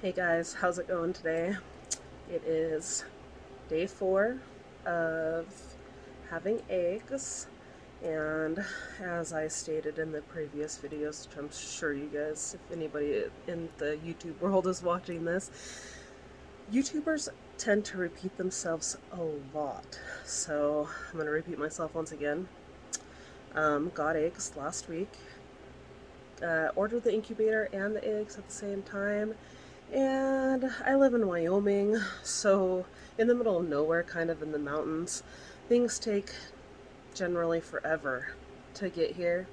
Hey guys, how's it going today? It is day 4 of having eggs, and as I stated in the previous videos, which I'm sure you guys, if anybody in the YouTube world is watching this, YouTubers tend to repeat themselves a lot. So I'm going to repeat myself once again. Got eggs last week. Ordered the incubator and the eggs at the same time. And I live in Wyoming, so in the middle of nowhere, kind of in the mountains. Things take generally forever to get here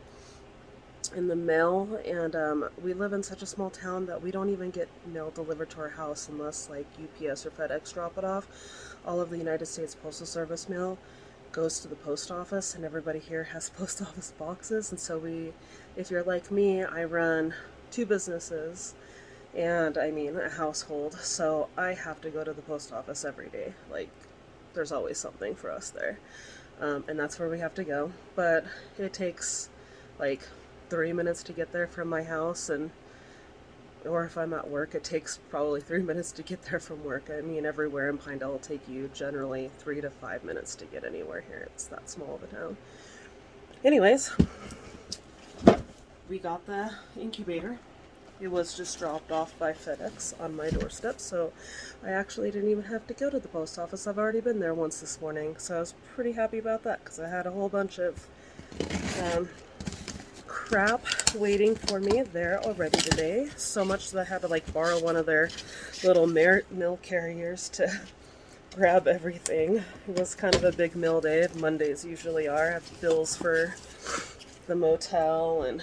in the mail, and we live in such a small town that we don't even get mail delivered to our house unless like UPS or FedEx drop it off. All of the United States Postal Service mail goes to the post office, and everybody here has post office boxes. And so if you're like me, I run 2 businesses and I mean a household, so I have to go to the post office every day. Like, there's always something for us there, and that's where we have to go. But it takes like 3 minutes to get there from my house, and or if I'm at work, it takes probably 3 minutes to get there from work. I mean, everywhere in Pinedale will take you generally 3 to 5 minutes to get anywhere here. It's that small of a town. Anyways, we got the incubator. It was just dropped off by FedEx on my doorstep, so I actually didn't even have to go to the post office. I've already been there once this morning, so I was pretty happy about that because I had a whole bunch of crap waiting for me there already today. So much that I had to like borrow one of their little mail carriers to grab everything. It was kind of a big mail day. Mondays usually are. I have bills for the motel and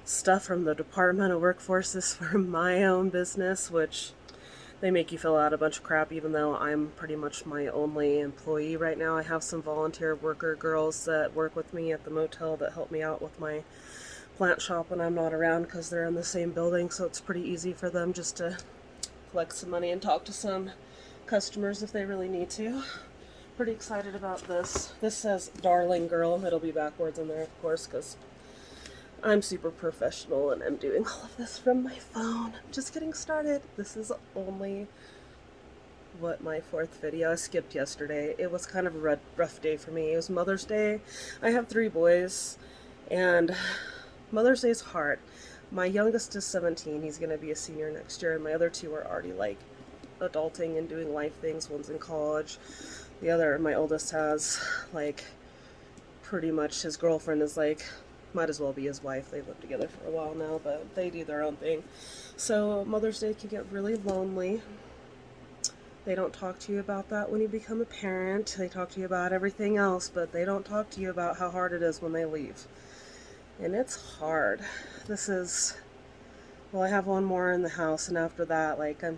stuff from the Department of Workforces for my own business, which they make you fill out a bunch of crap even though I'm pretty much my only employee right now. I have some volunteer worker girls that work with me at the motel that help me out with my plant shop when I'm not around because they're in the same building, so it's pretty easy for them just to collect some money and talk to some customers if they really need to. Pretty excited about this. This says Darling Girl. It'll be backwards in there, of course, because I'm super professional and I'm doing all of this from my phone. I'm just getting started. This is only, my 4th video. I skipped yesterday. It was kind of a rough day for me. It was Mother's Day. I have 3 boys, and Mother's Day is hard. My youngest is 17. He's going to be a senior next year, and my other 2 are already like adulting and doing life things. One's in college. The other, my oldest, has like pretty much his girlfriend is like, might as well be his wife. They've lived together for a while now, but they do their own thing. So Mother's Day can get really lonely. They don't talk to you about that when you become a parent. They talk to you about everything else, but they don't talk to you about how hard it is when they leave. And it's hard. I have one more in the house, and after that, like, I'm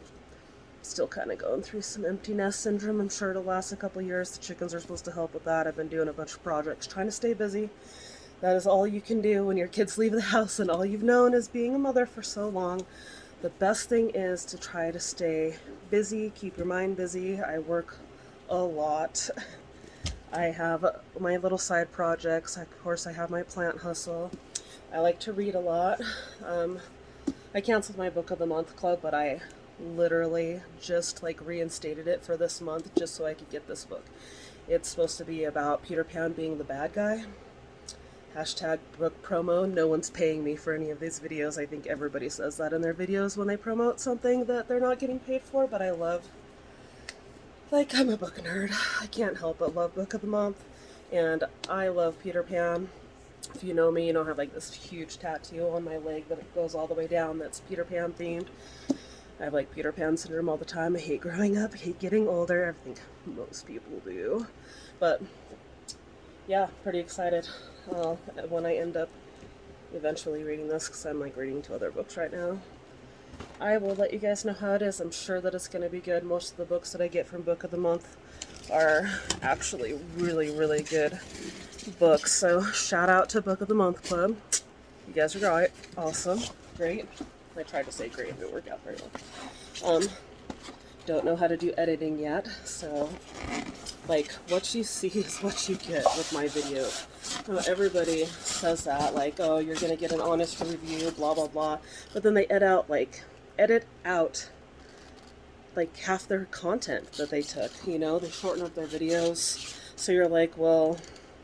still kind of going through some empty nest syndrome. I'm sure it'll last a couple years. The chickens are supposed to help with that. I've been doing a bunch of projects, trying to stay busy. That is all you can do when your kids leave the house and all you've known is being a mother for so long. The best thing is to try to stay busy, keep your mind busy. I work a lot. I have my little side projects. Of course, I have my plant hustle. I like to read a lot. I canceled my book of the month club, but I literally just like reinstated it for this month just so I could get this book. It's supposed to be about Peter Pan being the bad guy. Hashtag book promo. No one's paying me for any of these videos. I think everybody says that in their videos when they promote something that they're not getting paid for, but I'm a book nerd. I can't help but love book of the month, and I love Peter Pan. If you know me, you know I have like this huge tattoo on my leg that goes all the way down that's Peter Pan themed. I have like Peter Pan syndrome all the time. I hate growing up, I hate getting older. I think most people do. But yeah, pretty excited when I end up eventually reading this, because I'm like reading 2 other books right now. I will let you guys know how it is. I'm sure that it's going to be good. Most of the books that I get from Book of the Month are actually really, really good books. So shout out to Book of the Month Club. You guys are great. Awesome. Great. I tried to say great. It didn't work out very well. Don't know how to do editing yet, so like what you see is what you get with my videos. Everybody says that, like, oh, you're gonna get an honest review, blah blah blah, but then they edit out like half their content that they took, you know, they shorten up their videos. So you're like, well,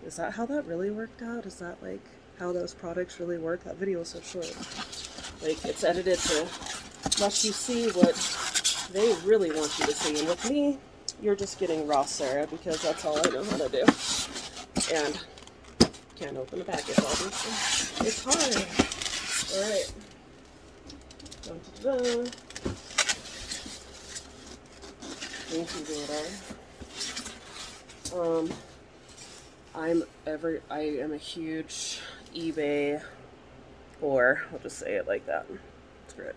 is that how that really worked out? Is that like how those products really work? That video was so short. Like, it's edited to let you see what they really want you to see. And with me, you're just getting raw Sarah, because that's all I know how to do. And can't open the package, obviously. It's hard. Alright. Dun-dun-dun. Incubator. I am a huge eBay whore. I'll just say it like that. It's great.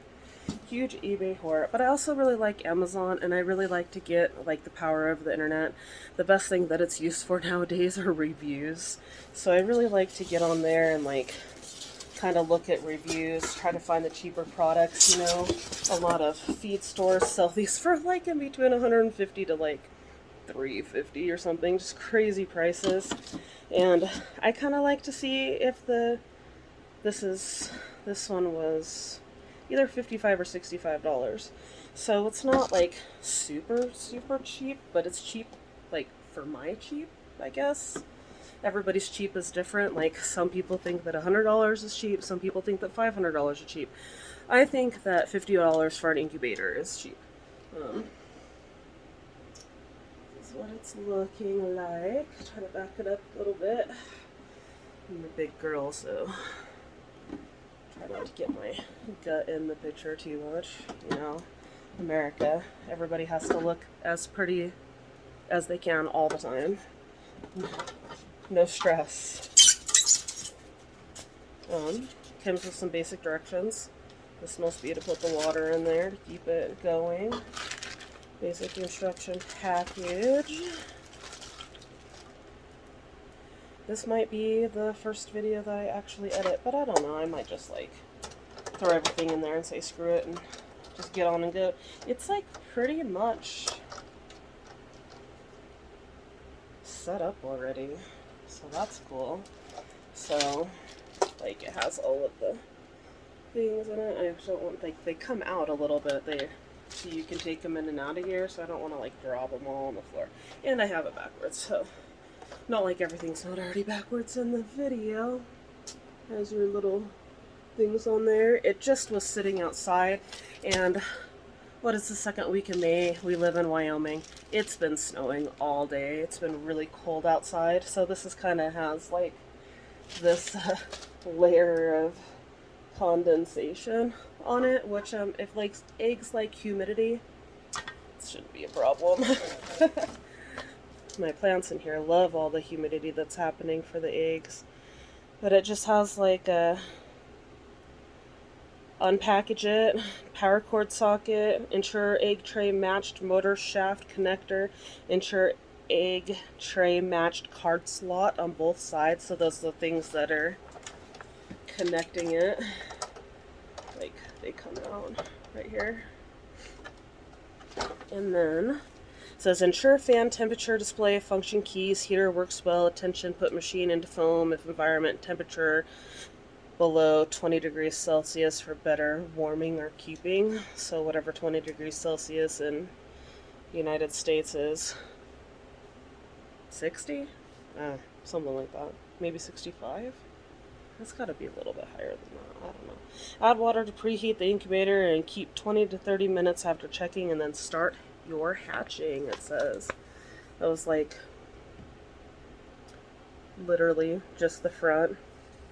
Huge eBay whore, but I also really like Amazon, and I really like to get like the power of the internet. The best thing that it's used for nowadays are reviews. So I really like to get on there and like kind of look at reviews, try to find the cheaper products, you know. A lot of feed stores sell these for like in between $150 to like $350 or something, just crazy prices. And I kind of like to see if this one was either $55 or $65. So it's not like super cheap, but it's cheap like for my cheap, I guess. Everybody's cheap is different. Like, some people think that $100 is cheap, some people think that $500 is cheap. I think that $50 for an incubator is cheap. This is what it's looking like. Try to back it up a little bit. I'm a big girl, so try not to get my gut in the picture too much. You know, America, everybody has to look as pretty as they can all the time. No stress. Comes with some basic directions. This must be to put the water in there to keep it going. Basic instruction package. This might be the first video that I actually edit, but I don't know. I might just like throw everything in there and say screw it and just get on and go. It's like pretty much set up already, so that's cool. So like it has all of the things in it. I just don't want, like, they come out a little bit, so you can take them in and out of here, so I don't want to like drop them all on the floor. And I have it backwards, so not like everything's not already backwards in the video. Has your little things on there. It just was sitting outside, and what is the second week in May? We live in Wyoming. It's been snowing all day. It's been really cold outside, so this is kind of has like this layer of condensation on it, which if like eggs like humidity, it shouldn't be a problem. My plants in here love all the humidity that's happening for the eggs, but it just has like a unpackage it, power cord socket, ensure egg tray matched motor shaft connector, ensure egg tray matched card slot on both sides. So those are the things that are connecting it. Like, they come out right here. And then it says ensure fan temperature display, function keys, heater works well, attention, put machine into foam if environment temperature below 20 degrees Celsius for better warming or keeping. So whatever 20 degrees Celsius in the United States is 60? Something like that. Maybe 65? That's got to be a little bit higher than that. I don't know. Add water to preheat the incubator and keep 20 to 30 minutes after checking, and then start your hatching, it says. That was like literally just the front.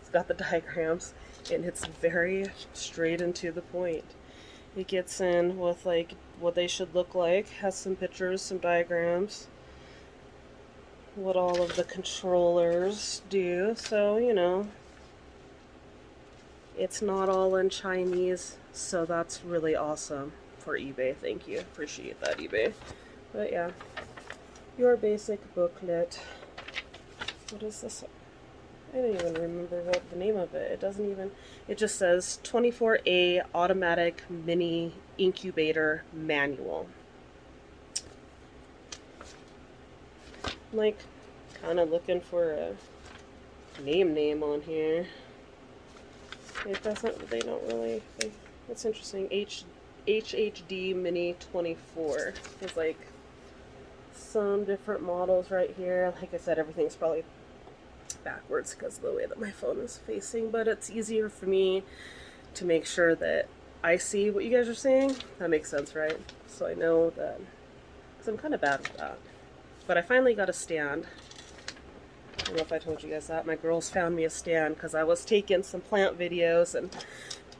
It's got the diagrams, and it's very straight and to the point. It gets in with like what they should look like, has some pictures, some diagrams, what all of the controllers do. So, you know, it's not all in Chinese, so that's really awesome for eBay. Thank you. Appreciate that, eBay. But yeah, your basic booklet. What is this? I don't even remember what the name of it. It doesn't even, it just says 24A Automatic Mini Incubator Manual. I'm like kind of looking for a name on here. It doesn't, they don't really, that's interesting. HHD Mini 24. There's like some different models right here. Like I said, everything's probably backwards because of the way that my phone is facing, but it's easier for me to make sure that I see what you guys are saying. That makes sense, right? So I know that, because I'm kind of bad with that. But I finally got a stand. I don't know if I told you guys that. My girls found me a stand because I was taking some plant videos, and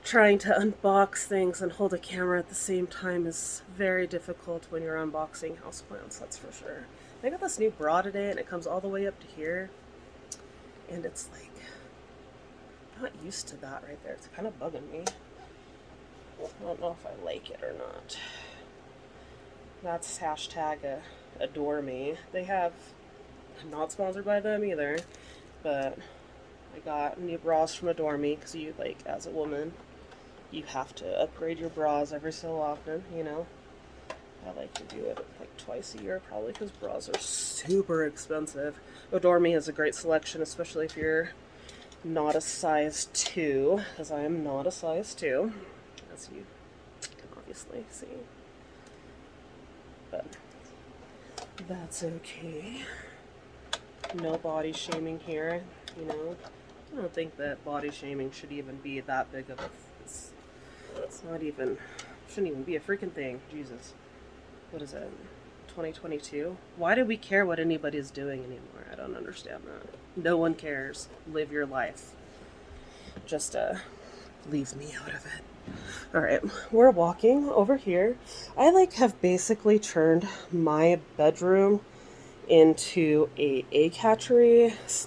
trying to unbox things and hold a camera at the same time is very difficult when you're unboxing houseplants, that's for sure. I got this new bra today and it comes all the way up to here. And it's like, I'm not used to that right there. It's kind of bugging me. I don't know if I like it or not. That's hashtag adore me. They have, I'm not sponsored by them either, but I got new bras from Adore Me because you, like, as a woman, you have to upgrade your bras every so often, you know. I like to do it like twice a year probably because bras are super expensive. Adore Me has a great selection, especially if you're not a size 2, because I am not a size 2, as you can obviously see. But that's okay. No body shaming here, you know. I don't think that body shaming should even be that big of a... It's not even... Shouldn't even be a freaking thing. Jesus. What is it? 2022? Why do we care what anybody's doing anymore? I don't understand that. No one cares. Live your life. Just, leave me out of it. Alright, we're walking over here. I, like, have basically turned my bedroom into a egg hatchery /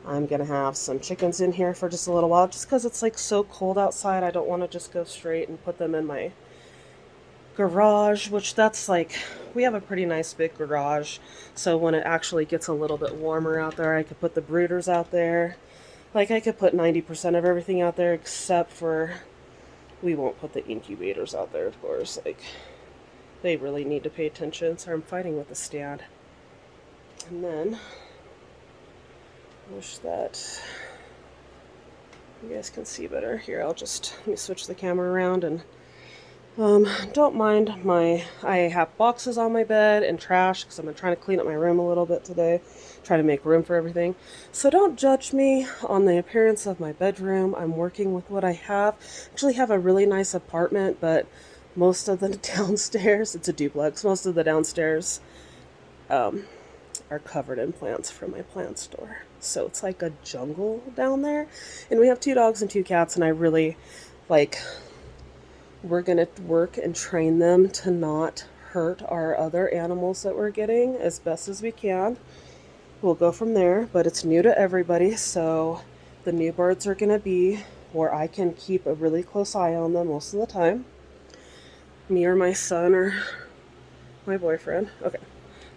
I'm gonna have some chickens in here for just a little while, just because it's like so cold outside. I don't want to just go straight and put them in my garage, which that's like, we have a pretty nice big garage, so when it actually gets a little bit warmer out there, I could put the brooders out there. Like, I could put 90% of everything out there, except for, we won't put the incubators out there, of course. Like, they really need to pay attention, so I'm fighting with the stand. And then, wish that you guys can see better. Here, let me switch the camera around, and don't mind I have boxes on my bed and trash because I'm trying to clean up my room a little bit today, try to make room for everything. So don't judge me on the appearance of my bedroom. I'm working with what I have. Actually have a really nice apartment, but most of the downstairs, it's a duplex, most of the downstairs are covered in plants from my plant store. So it's like a jungle down there. And we have 2 dogs and 2 cats, and I really, like, we're gonna work and train them to not hurt our other animals that we're getting as best as we can. We'll go from there, but it's new to everybody, so the new birds are gonna be where I can keep a really close eye on them most of the time. Me or my son or my boyfriend. Okay,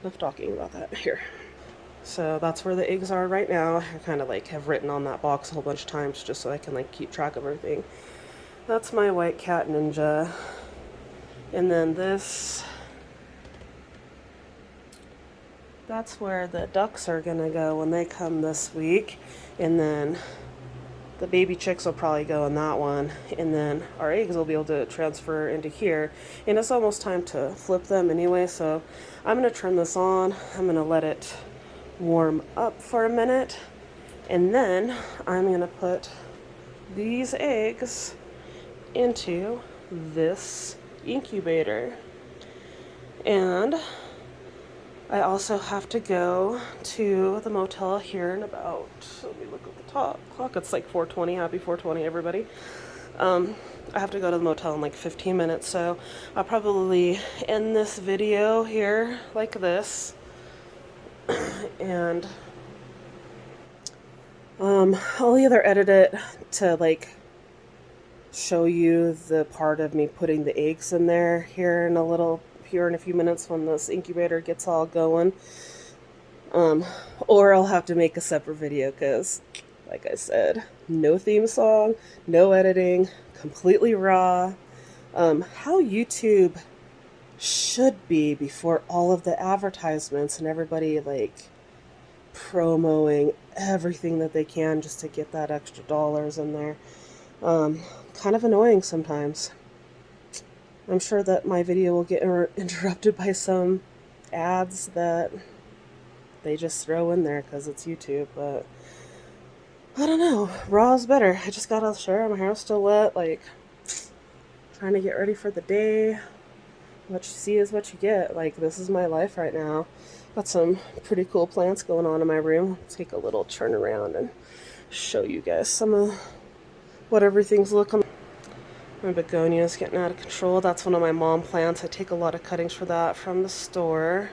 enough talking about that. Here. So that's where the eggs are right now. I kind of like have written on that box a whole bunch of times just so I can like keep track of everything. That's my white cat ninja. And then this, that's where the ducks are gonna go when they come this week. And then the baby chicks will probably go in that one. And then our eggs will be able to transfer into here. And it's almost time to flip them anyway, so I'm gonna turn this on. I'm gonna let it warm up for a minute. And then I'm gonna put these eggs into this incubator. And I also have to go to the motel here in about, let me look at the clock, it's like 4:20, happy 4:20 everybody. I have to go to the motel in like 15 minutes, so I'll probably end this video here like this. And I'll either edit it to like show you the part of me putting the eggs in there here in a few minutes when this incubator gets all going, or I'll have to make a separate video because, like I said, no theme song, no editing, completely raw. How YouTube should be before all of the advertisements and everybody like promoting everything that they can just to get that extra dollars in there. Kind of annoying sometimes. I'm sure that my video will get interrupted by some ads that they just throw in there because it's YouTube, but I don't know. Raw is better. I just got out of the shower. My hair's still wet. Like, trying to get ready for the day. What you see is what you get. Like, this is my life right now. Got some pretty cool plants going on in my room. Take a little turn around and show you guys some of what everything's looking like. My begonia is getting out of control. That's one of my mom plants. I take a lot of cuttings for that from the store.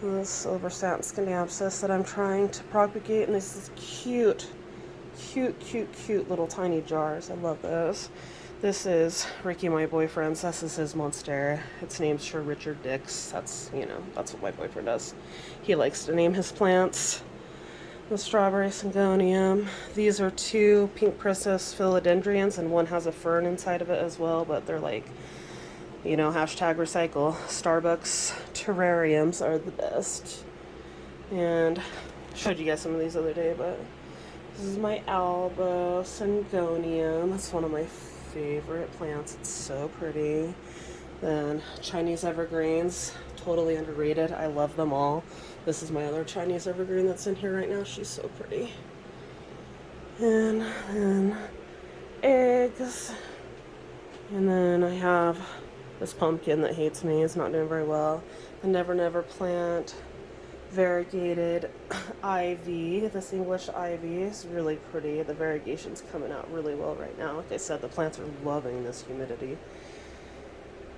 This silver satin scandapsis that I'm trying to propagate, and this is cute little tiny jars. I love those. This is Ricky, my boyfriend's. This is his monstera. Its name's Sir Richard Dix. That's, you know, that's what my boyfriend does. He likes to name his plants. The strawberry syngonium. These are two pink princess philodendrons, and one has a fern inside of it as well, but they're like, you know, hashtag recycle. Starbucks terrariums are the best. And I showed you guys some of these the other day, but this is my Alba syngonium. That's one of my favorite plants. It's so pretty. Then Chinese evergreens, totally underrated. I love them all. This is my other Chinese evergreen that's in here right now. She's so pretty. And then eggs. And then I have this pumpkin that hates me. It's not doing very well. The Never Never plant. Variegated ivy. This English ivy is really pretty. The variegation's coming out really well right now. Like I said, the plants are loving this humidity.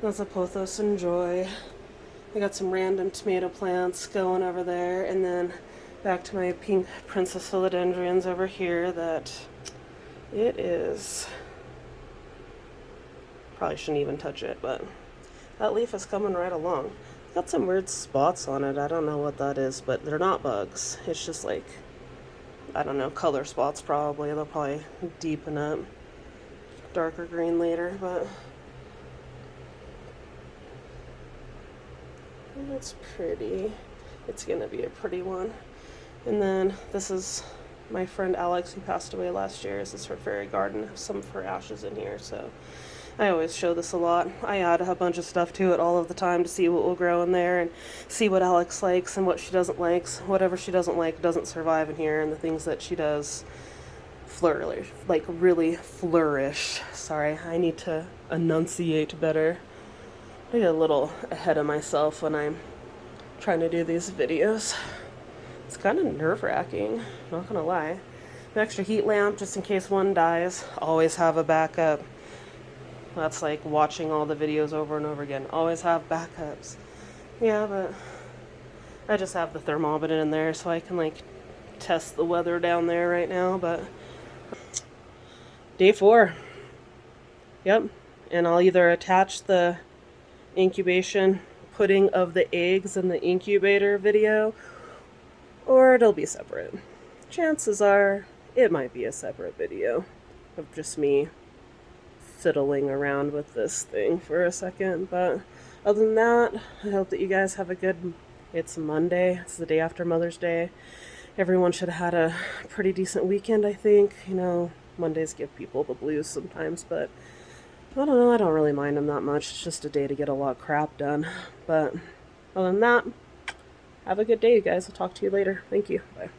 That's a pothos and joy. I got some random tomato plants going over there, and then back to my pink princess philodendrons over here that it is, probably shouldn't even touch it, but that leaf is coming right along. Got some weird spots on it. I don't know what that is, but they're not bugs. It's just like, I don't know, color spots probably. They'll probably deepen up darker green later, but that's pretty. It's gonna be a pretty one. And then this is my friend Alex, who passed away last year. This is her fairy garden. Some of her ashes in here, so I always show this a lot. I add a bunch of stuff to it all of the time to see what will grow in there and see what Alex likes and what she doesn't like. Whatever she doesn't like doesn't survive in here, and the things that she does flourish, like really flourish. Sorry, I need to enunciate better. I get a little ahead of myself when I'm trying to do these videos. It's kind of nerve-wracking, not gonna lie. An extra heat lamp just in case one dies. Always have a backup. That's like watching all the videos over and over again. Always have backups. Yeah, but I just have the thermometer in there so I can like test the weather down there right now. But day 4. Yep. And I'll either attach the incubation putting of the eggs in the incubator video, or it'll be separate. Chances are it might be a separate video of just me fiddling around with this thing for a second. But other than that, I hope that you guys have a good, it's Monday, it's the day after Mother's Day. Everyone should have had a pretty decent weekend, I think. You know, Mondays give people the blues sometimes, but I don't know, I don't really mind them that much. It's just a day to get a lot of crap done. But other than that, have a good day, you guys. I'll talk to you later. Thank you. Bye.